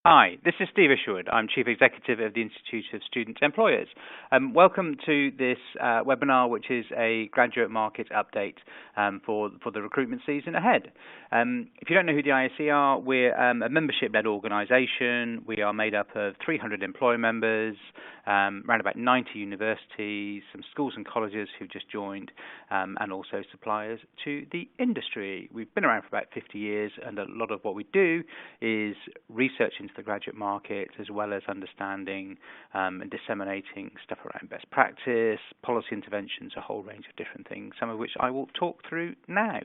Hi, this is Steve Isherwood. I'm Chief Executive of the Institute of Student Employers. Welcome to this webinar, which is a graduate market update for the recruitment season ahead. If you don't know who the ISE are, we're a membership-led organisation. We are made up of 300 employer members, around about 90 universities, some schools and colleges who've just joined, and also suppliers to the industry. We've been around for about 50 years, and a lot of what we do is research into the graduate market, as well as understanding and disseminating stuff around best practice, policy interventions, a whole range of different things, some of which I will talk through now.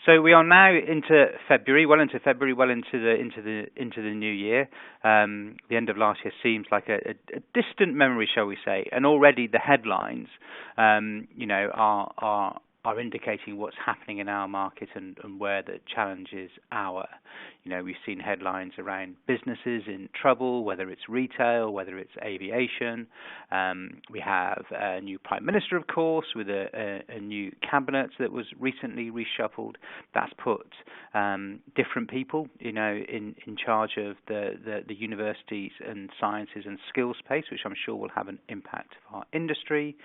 So we are now into February, well into the new year. The end of last year seems like a distant memory, shall we say, and already the headlines, are indicating what's happening in our market and where the challenges are. We've seen headlines around businesses in trouble, whether it's retail, whether it's aviation. We have a new Prime Minister, of course, with a new cabinet that was recently reshuffled. That's put different people, in charge of the universities and sciences and skills space, which I'm sure will have an impact for our industry.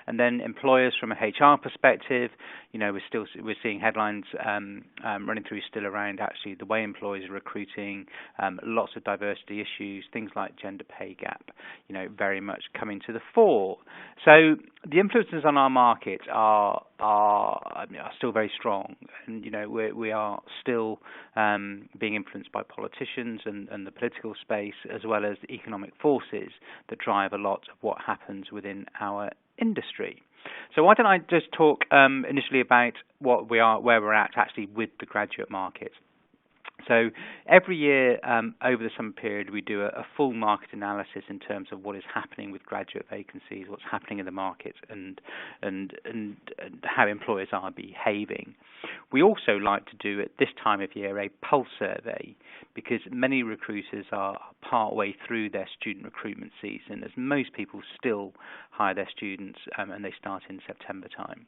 And then employers from a HR perspective, we're seeing headlines running through still around actually the way employers are recruiting, lots of diversity issues, things like gender pay gap, very much coming to the fore. So the influences on our market are still very strong, and we are still being influenced by politicians and the political space, as well as the economic forces that drive a lot of what happens within our industry. So why don't I just talk initially about where we're at actually with the graduate market. So every year over the summer period, we do a full market analysis in terms of what is happening with graduate vacancies, what's happening in the market, and how employers are behaving. We also like to do at this time of year a pulse survey, because many recruiters are part way through their student recruitment season, as most people still hire their students and they start in September time.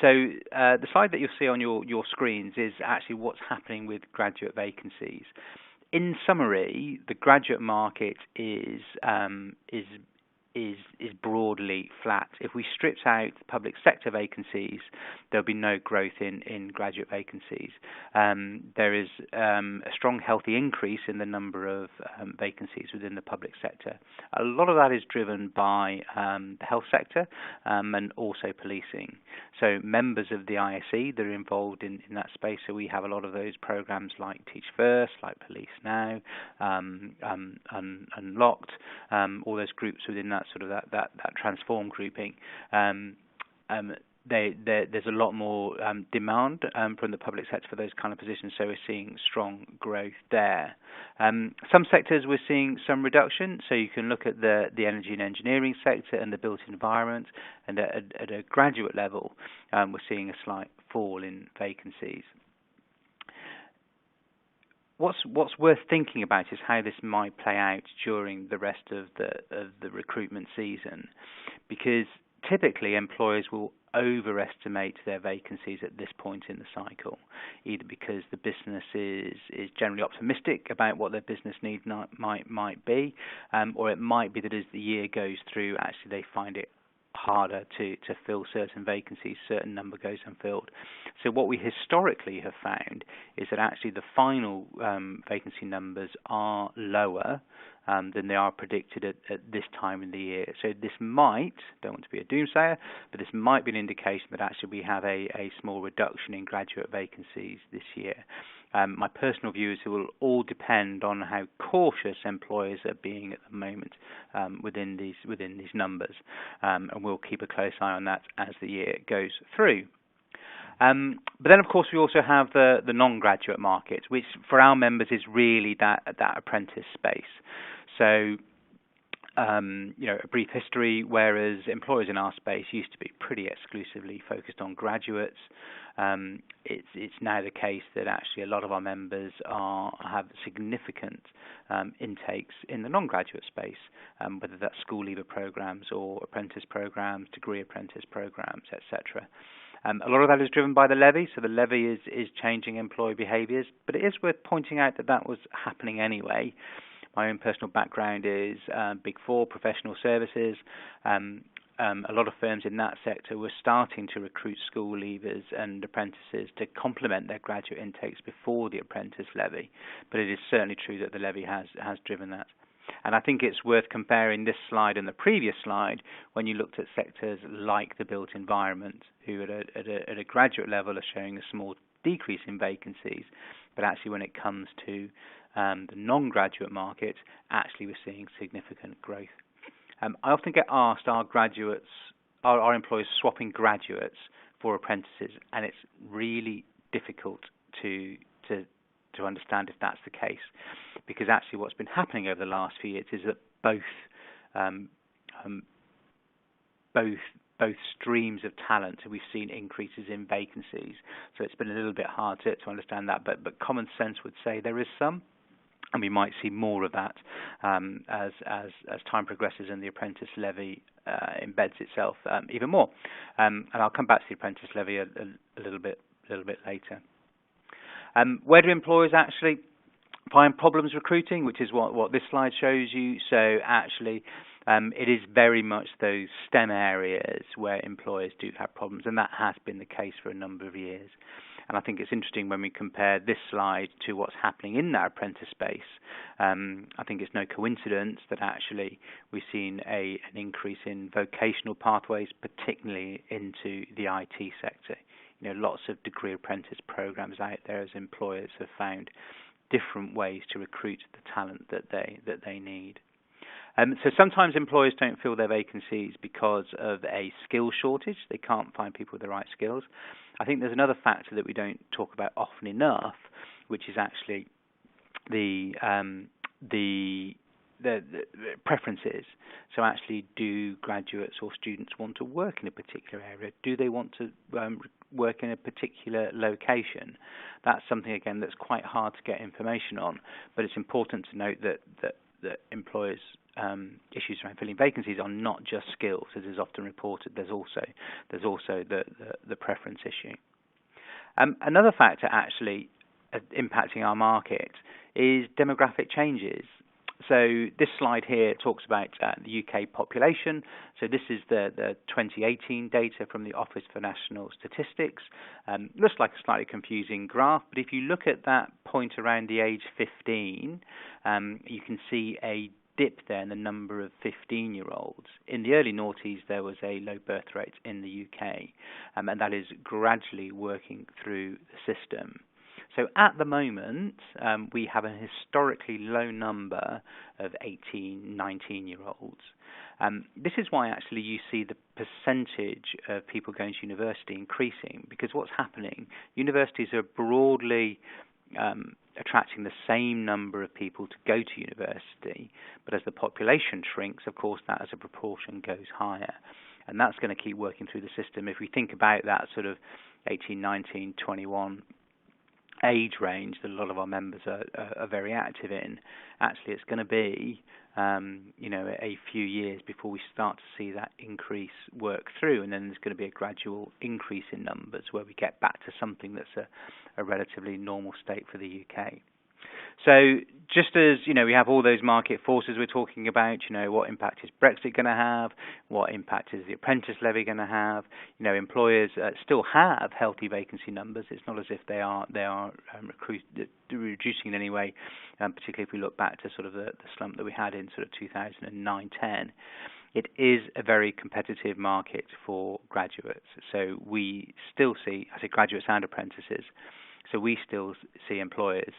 So the slide that you'll see on your screens is actually what's happening with graduate vacancies. In summary, the graduate market is broadly flat. If we stripped out public sector vacancies, there'll be no growth in graduate vacancies. There is a strong, healthy increase in the number of vacancies within the public sector. A lot of that is driven by the health sector and also policing. So members of the ISE that are involved in that space, so we have a lot of those programs like Teach First, like Police Now, Unlocked, all those groups within that sort of that transform grouping. There's a lot more demand from the public sector for those kind of positions, so we're seeing strong growth there. Some sectors we're seeing some reduction, so you can look at the energy and engineering sector and the built environment, and at a graduate level, we're seeing a slight fall in vacancies. What's worth thinking about is how this might play out during the rest of the recruitment season, because typically employers will overestimate their vacancies at this point in the cycle, either because the business is generally optimistic about what their business need might be, or it might be that as the year goes through, actually they find it harder to fill certain vacancies, certain number goes unfilled. So what we historically have found is that actually the final vacancy numbers are lower than they are predicted at this time in the year. So this might, don't want to be a doomsayer, but this might be an indication that actually we have a small reduction in graduate vacancies this year. My personal view is it will all depend on how cautious employers are being at the moment within these numbers, and we'll keep a close eye on that as the year goes through. But then, of course, we also have the non-graduate market, which for our members is really that apprentice space. So, a brief history, whereas employers in our space used to be pretty exclusively focused on graduates, it's now the case that actually a lot of our members have significant intakes in the non-graduate space, whether that's school leaver programs or apprentice programs, degree apprentice programs, etc. A lot of that is driven by the levy, so the levy is changing employee behaviours, but it is worth pointing out that was happening anyway. My own personal background is Big Four, professional services. A lot of firms in that sector were starting to recruit school leavers and apprentices to complement their graduate intakes before the apprentice levy, but it is certainly true that the levy has driven that. And I think it's worth comparing this slide and the previous slide when you looked at sectors like the built environment, who at a graduate level are showing a small decrease in vacancies, but actually when it comes to the non-graduate market, actually we're seeing significant growth. I often get asked, are employers swapping graduates for apprentices? And it's really difficult to understand if that's the case, because actually what's been happening over the last few years is that both streams of talent, we've seen increases in vacancies. So it's been a little bit hard to understand that, but common sense would say there is some. And we might see more of that as time progresses and the apprentice levy embeds itself even more. And I'll come back to the apprentice levy a little bit later. Where do employers actually find problems recruiting, which is what this slide shows you? So actually, it is very much those STEM areas where employers do have problems, and that has been the case for a number of years. And I think it's interesting when we compare this slide to what's happening in that apprentice space. I think it's no coincidence that actually we've seen an increase in vocational pathways, particularly into the IT sector. You know, lots of degree apprentice programs out there as employers have found different ways to recruit the talent that they need. So sometimes employers don't fill their vacancies because of a skill shortage. They can't find people with the right skills. I think there's another factor that we don't talk about often enough, which is actually the preferences. So actually, do graduates or students want to work in a particular area? Do they want to work in a particular location? That's something, again, that's quite hard to get information on, but it's important to note that employers' issues around filling vacancies are not just skills, as is often reported. There's also the preference issue. Another factor actually impacting our market is demographic changes. So this slide here talks about the UK population. So this is the 2018 data from the Office for National Statistics. Looks like a slightly confusing graph, but if you look at that point around the age 15, you can see a dip there in the number of 15-year-olds. In the early noughties, there was a low birth rate in the UK, and that is gradually working through the system. So at the moment, we have a historically low number of 18, 19-year-olds. This is why actually you see the percentage of people going to university increasing, because what's happening, universities are broadly attracting the same number of people to go to university, but as the population shrinks, of course, that as a proportion goes higher. And that's going to keep working through the system. If we think about that sort of 18, 19, 21 age range that a lot of our members are very active in, actually it's going to be a few years before we start to see that increase work through, and then there's going to be a gradual increase in numbers where we get back to something that's a relatively normal state for the UK. So just as, we have all those market forces we're talking about, what impact is Brexit going to have? What impact is the apprentice levy going to have? Employers still have healthy vacancy numbers. It's not as if they are reducing in any way, particularly if we look back to sort of the slump that we had in sort of 2009-10. It is a very competitive market for graduates. So we still see, I say graduates and apprentices, so we still see employers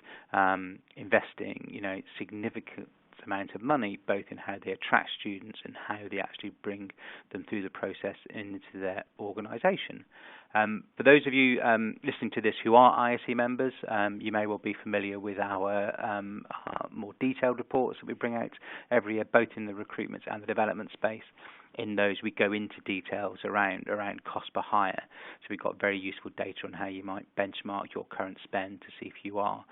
investing, significant amount of money, both in how they attract students and how they actually bring them through the process into their organisation. For those of you listening to this who are ISE members, you may well be familiar with our more detailed reports that we bring out every year, both in the recruitment and the development space. In those, we go into details around cost per hire. So we've got very useful data on how you might benchmark your current spend to see if you are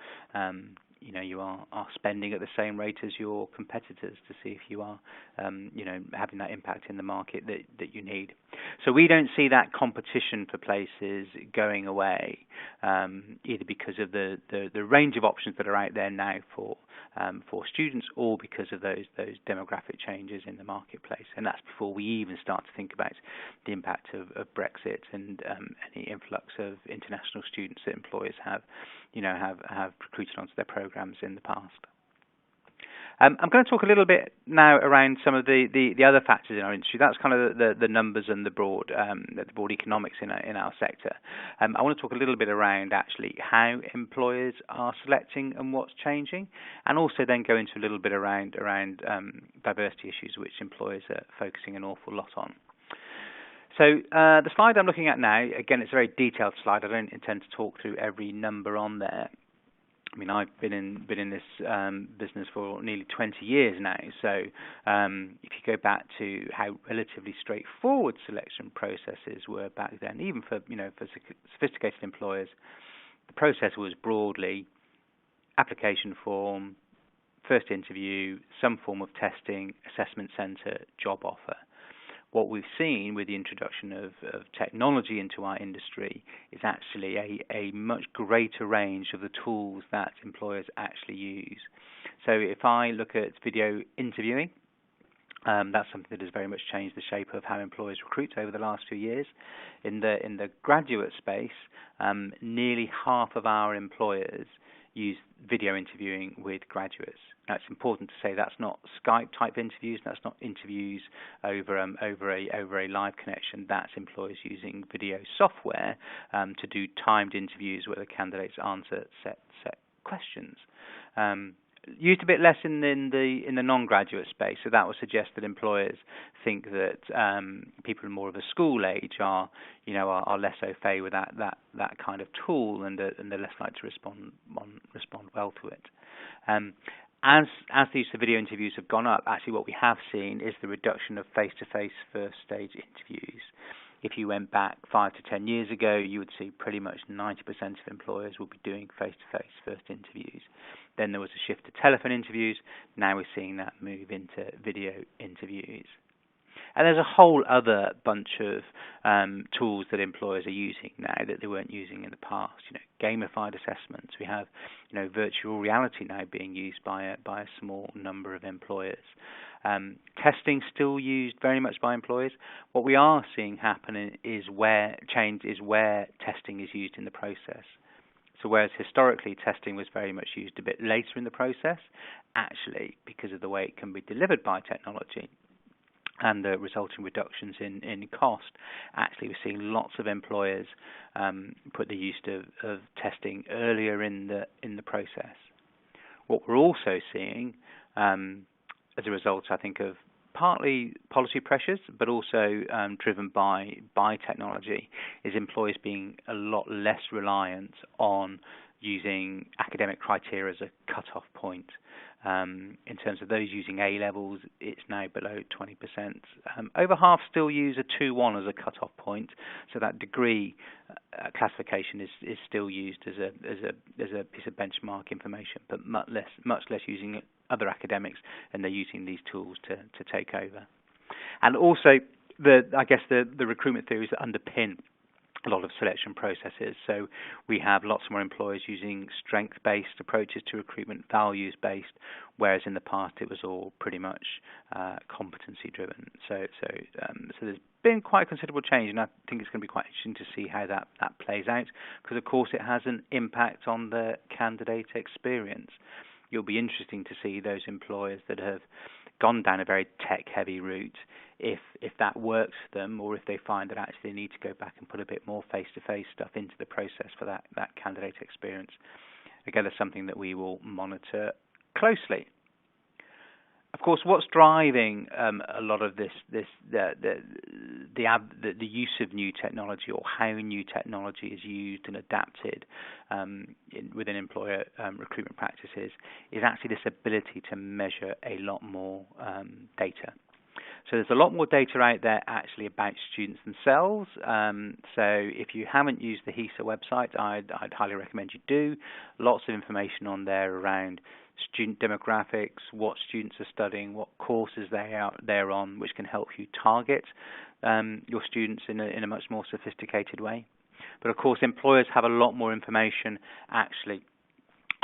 you are spending at the same rate as your competitors to see if you are having that impact in the market that you need. So we don't see that competition for places going away, either because of the range of options that are out there now for students, or because of those demographic changes in the marketplace. And that's before we even start to think about the impact of Brexit and any influx of international students that employers have recruited onto their programs in the past. I'm going to talk a little bit now around some of the other factors in our industry. That's kind of the numbers and the broad economics in our sector. I want to talk a little bit around actually how employers are selecting and what's changing, and also then go into a little bit around diversity issues, which employers are focusing an awful lot on. So the slide I'm looking at now, again, it's a very detailed slide. I don't intend to talk through every number on there. I mean, I've been in this business for nearly 20 years now. So if you go back to how relatively straightforward selection processes were back then, even for sophisticated employers, the process was broadly application form, first interview, some form of testing, assessment centre, job offer. What we've seen with the introduction of technology into our industry is actually a much greater range of the tools that employers actually use. So if I look at video interviewing, that's something that has very much changed the shape of how employers recruit over the last few years. In the graduate space, nearly half of our employers use video interviewing with graduates. Now, it's important to say that's not Skype type interviews. That's not interviews over a live connection. That's employers using video software to do timed interviews where the candidates answer set questions. Used a bit less in the non-graduate space, so that would suggest that employers think that people more of a school age are less au fait with that kind of tool, and they're less likely to respond well to it. As the use of video interviews have gone up, actually what we have seen is the reduction of face-to-face first stage interviews. If you went back 5 to 10 years ago, you would see pretty much 90% of employers would be doing face-to-face first interviews. Then there was a shift to telephone interviews. Now we're seeing that move into video interviews. And there's a whole other bunch of tools that employers are using now that they weren't using in the past. Gamified assessments. We have, virtual reality now being used by a small number of employers. Testing still used very much by employers. What we are seeing happen is where testing is used in the process. So whereas historically testing was very much used a bit later in the process, actually, because of the way it can be delivered by technology and the resulting reductions in cost, actually we're seeing lots of employers put the use of testing earlier in the process. What we're also seeing as a result, I think, of partly policy pressures, but also driven by technology, is employers being a lot less reliant on using academic criteria as a cut-off point. In terms of those using A-levels, it's now below 20%. Over half still use a 2-1 as a cut-off point, so that degree classification is still used as a piece of benchmark information, but much less using other academics, and they're using these tools to take over. And also, the recruitment theories that underpin a lot of selection processes. So we have lots more employers using strength-based approaches to recruitment, values-based, whereas in the past it was all pretty much competency-driven. So there's been quite considerable change, and I think it's going to be quite interesting to see how that plays out, because of course it has an impact on the candidate experience. It'll be interesting to see those employers that have gone down a very tech-heavy route, if that works for them, or if they find that actually they need to go back and put a bit more face-to-face stuff into the process for that candidate experience. Again, that's something that we will monitor closely. Of course, what's driving a lot of the use of new technology, or how new technology is used and adapted within employer recruitment practices, is actually this ability to measure a lot more data. So there's a lot more data out there actually about students themselves. So if you haven't used the HESA website, I'd highly recommend you do. Lots of information on there around student demographics, what students are studying, what courses they're on, which can help you target your students in a much more sophisticated way. But of course, employers have a lot more information actually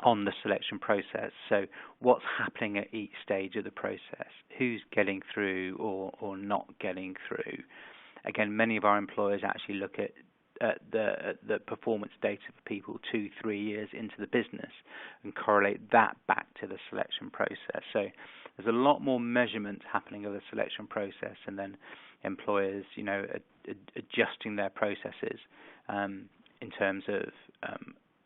on the selection process. So what's happening at each stage of the process, who's getting through or not getting through. Again, many of our employers actually look at the performance data for people 2-3 years into the business and correlate that back to the selection process. So there's a lot more measurement happening of the selection process, and then employers, adjusting their processes in terms of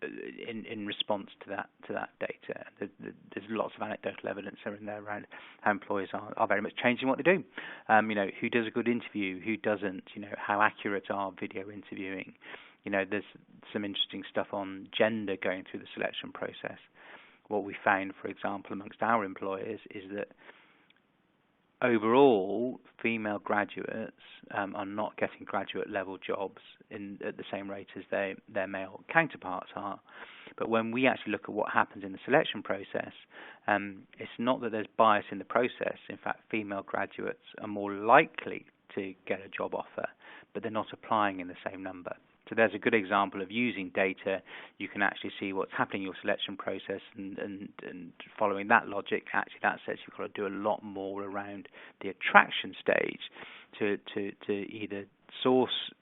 in response to that data. There's lots of anecdotal evidence in there around how employers are very much changing what they do. Who does a good interview, who doesn't, how accurate are video interviewing. There's some interesting stuff on gender going through the selection process. What we found, for example, amongst our employers is that overall, female graduates are not getting graduate level jobs at the same rate as their male counterparts are. But when we actually look at what happens in the selection process, it's not that there's bias in the process. In fact, female graduates are more likely to get a job offer, but they're not applying in the same number. So there's a good example of using data. You can actually see what's happening in your selection process, and following that logic, actually that says you've got to do a lot more around the attraction stage to either source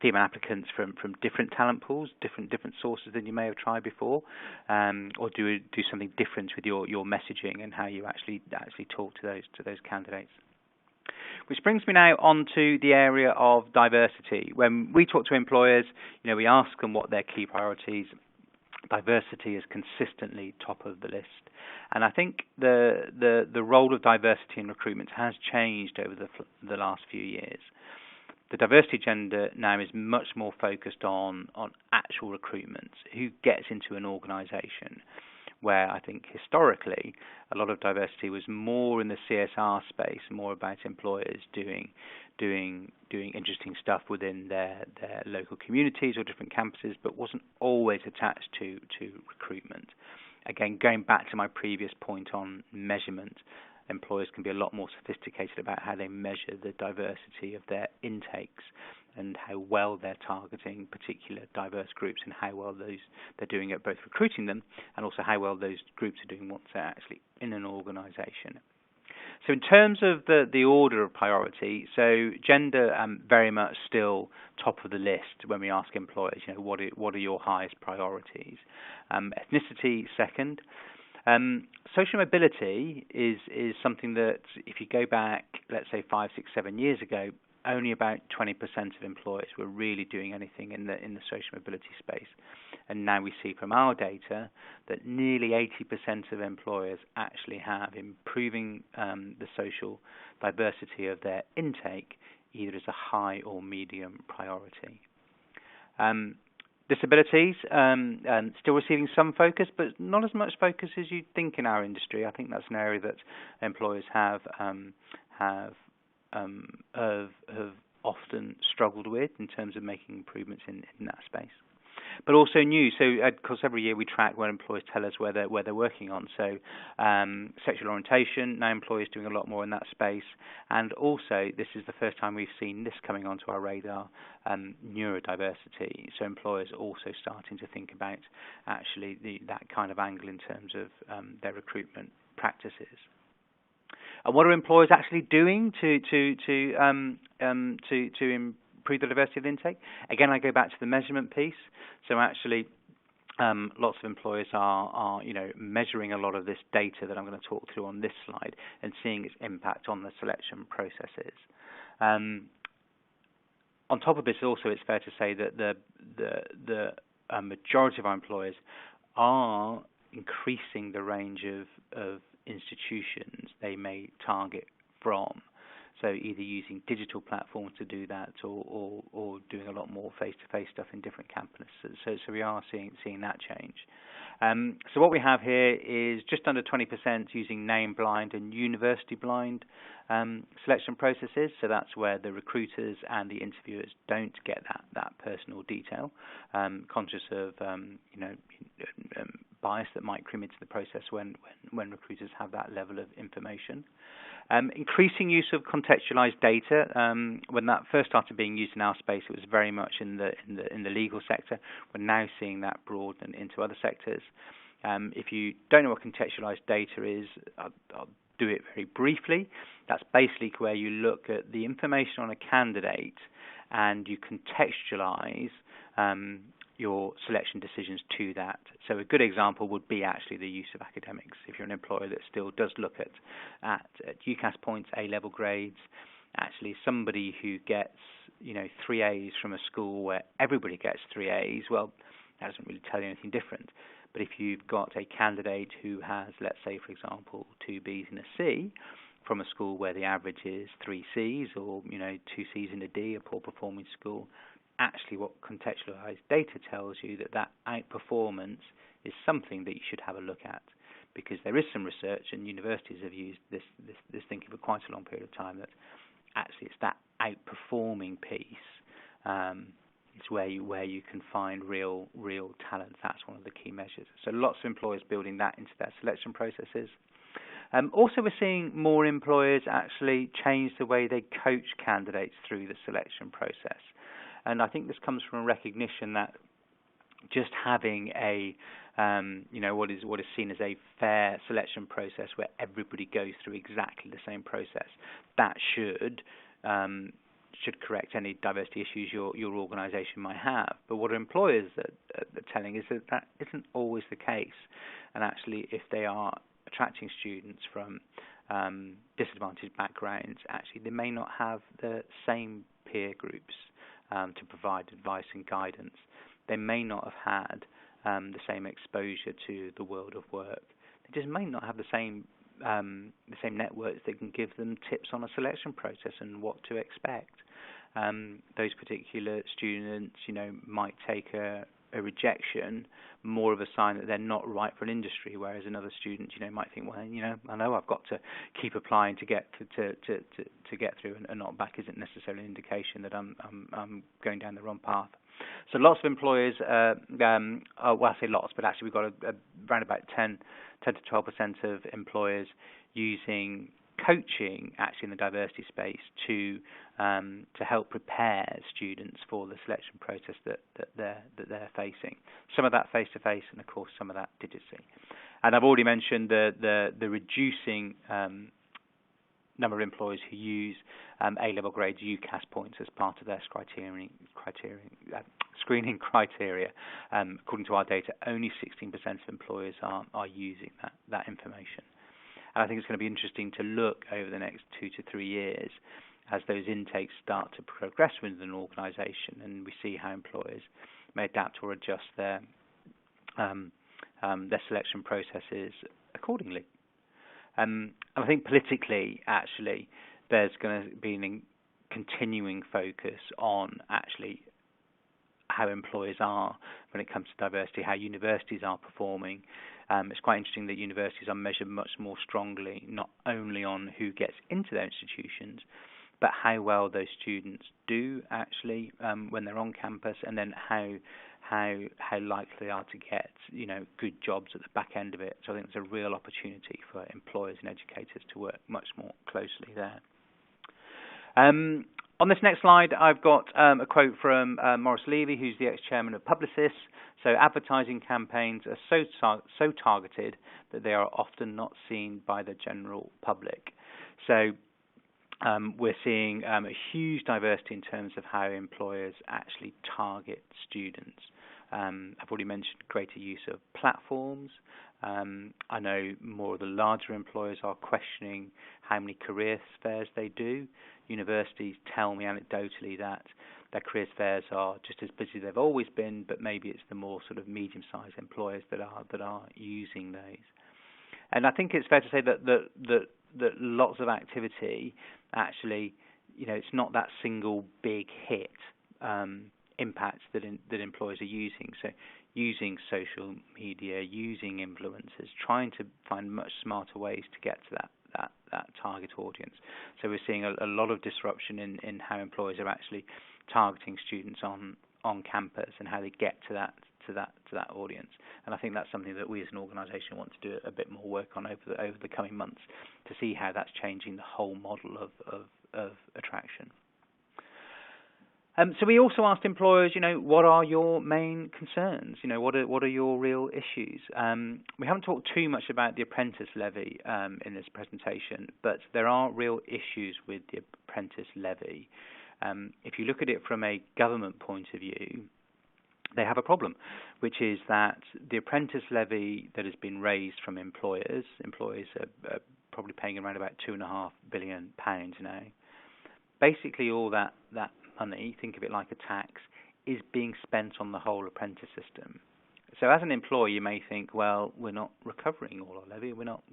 female applicants from different talent pools, different sources than you may have tried before, or do something different with your messaging and how you actually talk to those candidates. Which brings me now on to the area of diversity. When we talk to employers, we ask them what their key priorities. Diversity is consistently top of the list. And I think the role of diversity in recruitment has changed over the last few years. The diversity agenda now is much more focused on actual recruitment, who gets into an organisation, where I think historically a lot of diversity was more in the CSR space, more about employers doing interesting stuff within their local communities or different campuses, but wasn't always attached to recruitment. Again, going back to my previous point on measurement, employers can be a lot more sophisticated about how they measure the diversity of their intakes and how well they're targeting particular diverse groups and how well they're doing at both recruiting them and also how well those groups are doing once they're actually in an organisation. So in terms of the order of priority, so gender very much still top of the list when we ask employers, what are your highest priorities? Ethnicity second. Social mobility is something that if you go back, let's say 5, 6, 7 years ago, only about 20% of employers were really doing anything in the social mobility space. And now we see from our data that nearly 80% of employers actually have improving the social diversity of their intake either as a high or medium priority. Disabilities, still receiving some focus, but not as much focus as you'd think in our industry. I think that's an area that employers have often struggled with in terms of making improvements in that space. But also new. So, of course, every year we track what employers tell us where they're working on. So, sexual orientation. Now, employers doing a lot more in that space. And also, this is the first time we've seen this coming onto our radar. Neurodiversity. So, employers also starting to think about actually that kind of angle in terms of their recruitment practices. And what are employers actually doing to improve the diversity of intake? Again, I go back to the measurement piece. So actually, lots of employers are measuring a lot of this data that I'm going to talk through on this slide and seeing its impact on the selection processes. On top of this, also, it's fair to say that the majority of our employers are increasing the range of institutions they may target from. So either using digital platforms to do that, or doing a lot more face-to-face stuff in different campuses. So we are seeing that change. So what we have here is just under 20% using name blind and university blind selection processes. So that's where the recruiters and the interviewers don't get that personal detail, conscious of bias that might creep into the process when recruiters have that level of information. Increasing use of contextualized data. When that first started being used in our space, it was very much in the legal sector. We're now seeing that broaden into other sectors. If you don't know what contextualized data is, I'll do it very briefly. That's basically where you look at the information on a candidate and you contextualize your selection decisions to that. So a good example would be actually the use of academics. If you're an employer that still does look at UCAS points, A-level grades, actually somebody who gets 3 A's from a school where everybody gets 3 A's, well, that doesn't really tell you anything different. But if you've got a candidate who has, let's say, for example, 2 B's and a C from a school where the average is 3 C's or 2 C's and a D, a poor performing school, actually what contextualized data tells you that outperformance is something that you should have a look at, because there is some research and universities have used this thinking for quite a long period of time, that actually it's that outperforming piece is where you can find real talent. That's one of the key measures. So lots of employers building that into their selection processes. Also, we're seeing more employers actually change the way they coach candidates through the selection process. And I think this comes from a recognition that just having a what is seen as a fair selection process where everybody goes through exactly the same process, that should correct any diversity issues your organisation might have. But what employers are telling is that isn't always the case. And actually, if they are attracting students from disadvantaged backgrounds, actually they may not have the same peer groups to provide advice and guidance. They may not have had the same exposure to the world of work. They just may not have the same networks that can give them tips on a selection process and what to expect. Those particular students, might take a rejection more of a sign that they're not right for an industry, whereas another student, might think, well, I know I've got to keep applying to get to get through, and not back isn't necessarily an indication that I'm going down the wrong path. So lots of employers, I say lots, but actually we've got around about 10 to 12% of employers using coaching actually in the diversity space to help prepare students for the selection process that they're facing. Some of that face to face, and of course some of that digitally. And I've already mentioned the reducing number of employers who use A-level grades UCAS points as part of their screening criteria. According to our data, only 16% of employers are using that information. And I think it's going to be interesting to look over the next 2 to 3 years as those intakes start to progress within an organisation, and we see how employers may adapt or adjust their selection processes accordingly. And I think politically, actually, there's going to be a continuing focus on actually how employers are when it comes to diversity, how universities are performing. It's quite interesting that universities are measured much more strongly, not only on who gets into their institutions, but how well those students do actually when they're on campus, and then how likely they are to get good jobs at the back end of it. So I think there's a real opportunity for employers and educators to work much more closely there. On this next slide, I've got a quote from Maurice Levy, who's the ex-chairman of Publicis. So advertising campaigns are so targeted that they are often not seen by the general public. So we're seeing a huge diversity in terms of how employers actually target students. I've already mentioned greater use of platforms. I know more of the larger employers are questioning how many career fairs they do. Universities tell me anecdotally that their careers fairs are just as busy as they've always been, but maybe it's the more sort of medium-sized employers that are using those. And I think it's fair to say that lots of activity actually, it's not that single big hit impact that employers are using. So using social media, using influencers, trying to find much smarter ways to get to that target audience. So we're seeing a lot of disruption in how employers are actually targeting students on campus and how they get to that audience. And I think that's something that we as an organisation want to do a bit more work on over the coming months to see how that's changing the whole model of attraction. So we also asked employers, what are your main concerns? What are your real issues? We haven't talked too much about the apprentice levy in this presentation, but there are real issues with the apprentice levy. If you look at it from a government point of view, they have a problem, which is that the apprentice levy that has been raised from employers are probably paying around about £2.5 billion now. Basically, all that money, think of it like a tax, is being spent on the whole apprentice system. So as an employer, you may think, well, we're not recovering all our levy, we're not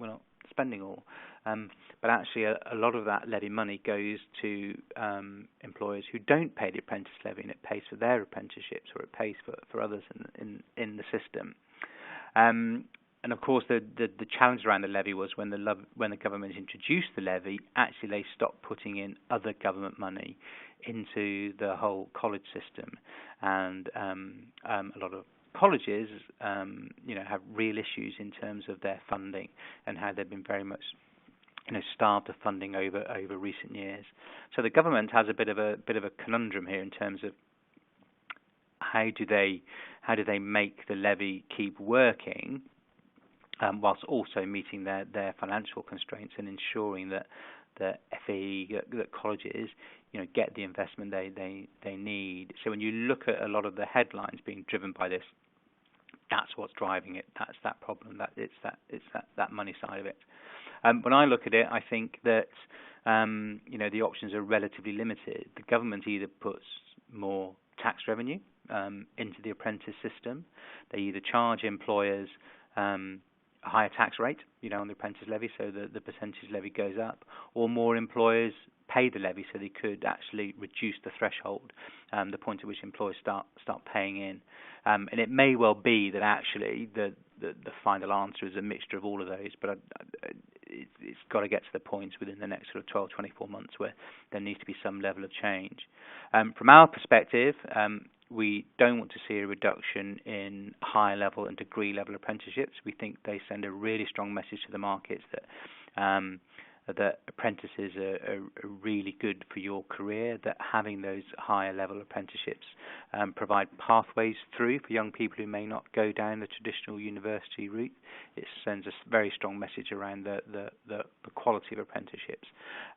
spending all. But actually, a lot of that levy money goes to employers who don't pay the apprentice levy, and it pays for their apprenticeships, or it pays for others in the system. And of course, the challenge around the levy was when the government introduced the levy, actually they stopped putting in other government money into the whole college system, and a lot of colleges, have real issues in terms of their funding and how they've been very much, starved of funding over recent years. So the government has a bit of a conundrum here in terms of how do they make the levy keep working, whilst also meeting their financial constraints and ensuring that FAE, that colleges, get the investment they need. So when you look at a lot of the headlines being driven by this, that's what's driving it. That's that problem. It's that money side of it. When I look at it, I think that the options are relatively limited. The government either puts more tax revenue into the apprentice system. They either charge employers a higher tax rate, on the apprentice levy, so the percentage levy goes up, or more employers pay the levy, so they could actually reduce the threshold, the point at which employers start paying in. And it may well be that actually the final answer is a mixture of all of those, but it's got to get to the point within the next sort of 12, 24 months where there needs to be some level of change. From our perspective, we don't want to see a reduction in high level and degree level apprenticeships. We think they send a really strong message to the markets that apprentices are really good for your career, that having those higher level apprenticeships provide pathways through for young people who may not go down the traditional university route. It sends a very strong message around the quality of apprenticeships.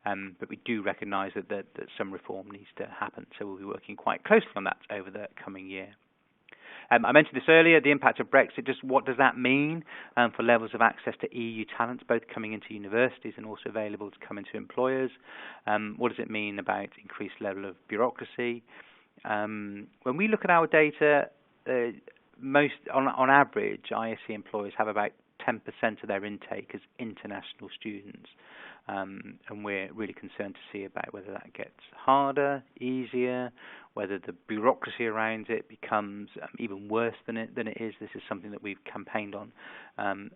But we do recognise that some reform needs to happen, so we'll be working quite closely on that over the coming year. I mentioned this earlier, the impact of Brexit. Just what does that mean for levels of access to EU talent, both coming into universities and also available to come into employers? What does it mean about increased level of bureaucracy? When we look at our data, on average, ISC employers have about 10% of their intake as international students. And we're really concerned to see about whether that gets harder, easier, whether the bureaucracy around it becomes even worse than it is. This is something that we've campaigned on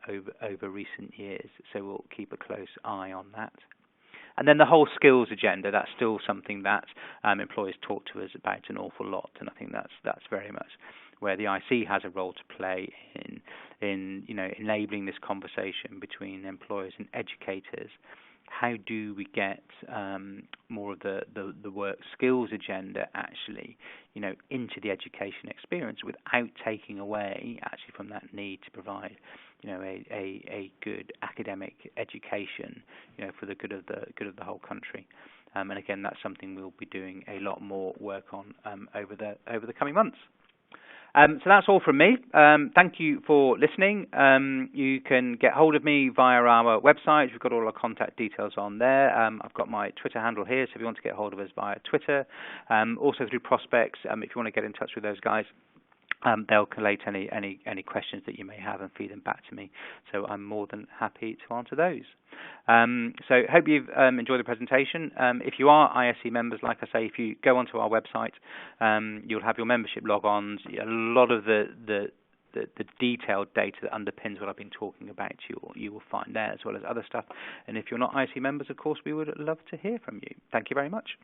over recent years, so we'll keep a close eye on that. And then the whole skills agenda, that's still something that employers talk to us about an awful lot, and I think that's very much where the IC has a role to play in enabling this conversation between employers and educators. How do we get more of the work skills agenda actually, into the education experience without taking away actually from that need to provide, a good academic education, for the good of the whole country. And again, that's something we'll be doing a lot more work on over the coming months. So that's all from me. Thank you for listening. You can get hold of me via our website. We've got all our contact details on there. I've got my Twitter handle here, so if you want to get hold of us via Twitter. Also through Prospects, if you want to get in touch with those guys. they'll collate any questions that you may have and feed them back to me. So I'm more than happy to answer those. So hope you've enjoyed the presentation. If you are ISE members, like I say, if you go onto our website, you'll have your membership logons. A lot of the detailed data that underpins what I've been talking about, you will find there, as well as other stuff. And if you're not ISE members, of course, we would love to hear from you. Thank you very much.